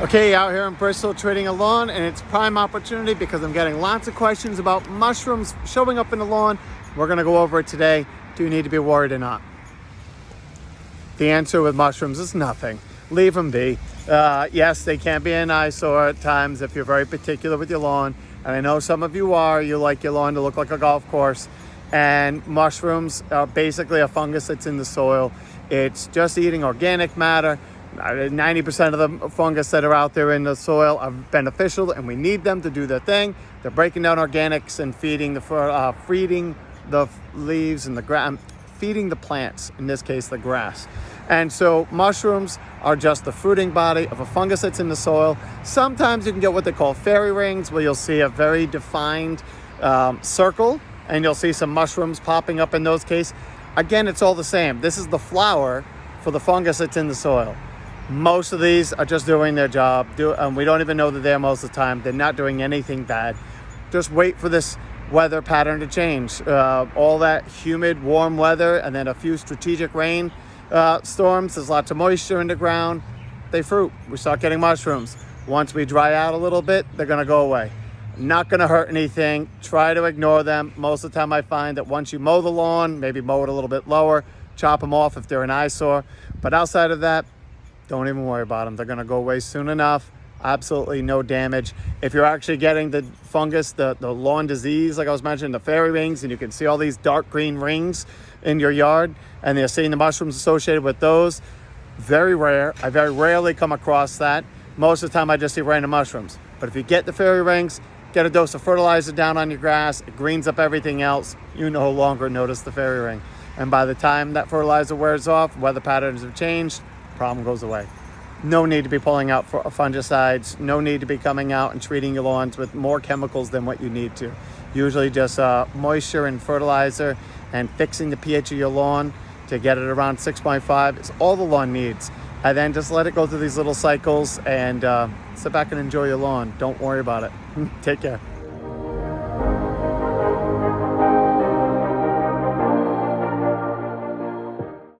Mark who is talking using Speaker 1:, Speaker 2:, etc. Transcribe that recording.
Speaker 1: Okay, out here in Bristol trading a lawn, and it's prime opportunity because I'm getting lots of questions about mushrooms showing up in the lawn. We're going to go over it today. Do you need to be worried or not? The answer with mushrooms is nothing. Leave them be. Yes, they can be an eyesore at times if you're very particular with your lawn. And I know some of you are. You like your lawn to look like a golf course. And mushrooms are basically a fungus that's in the soil. It's just eating organic matter. 90% of the fungus that are out there in the soil are beneficial, and we need them to do their thing. They're breaking down organics and feeding the leaves and the grass, feeding the plants, in this case the grass. And so mushrooms are just the fruiting body of a fungus that's in the soil. Sometimes you can get what they call fairy rings, where you'll see a very defined circle, and you'll see some mushrooms popping up in those cases. Again, it's all the same. This is the flower for the fungus that's in the soil. Most of these are just doing their job. We don't even know they're there most of the time. They're not doing anything bad. Just wait for this weather pattern to change. All that humid, warm weather, and then a few strategic rain storms. There's lots of moisture in the ground. They fruit. We start getting mushrooms. Once we dry out a little bit, they're going to go away. Not going to hurt anything. Try to ignore them. Most of the time I find that once you mow the lawn, maybe mow it a little bit lower, chop them off if they're an eyesore. But outside of that, don't even worry about them. They're going to go away soon enough. Absolutely no damage. If you're actually getting the fungus, the lawn disease, like I was mentioning, the fairy rings, and you can see all these dark green rings in your yard, and they're seeing the mushrooms associated with those, very rare. I very rarely come across that. Most of the time I just see random mushrooms. But if you get the fairy rings, get a dose of fertilizer down on your grass, it greens up everything else, you no longer notice the fairy ring. And by the time that fertilizer wears off, weather patterns have changed, problem goes away. No need to be pulling out fungicides. No need to be coming out and treating your lawns with more chemicals than what you need to. Usually just moisture and fertilizer and fixing the pH of your lawn to get it around 6.5 is all the lawn needs. And then just let it go through these little cycles and sit back and enjoy your lawn. Don't worry about it. Take care.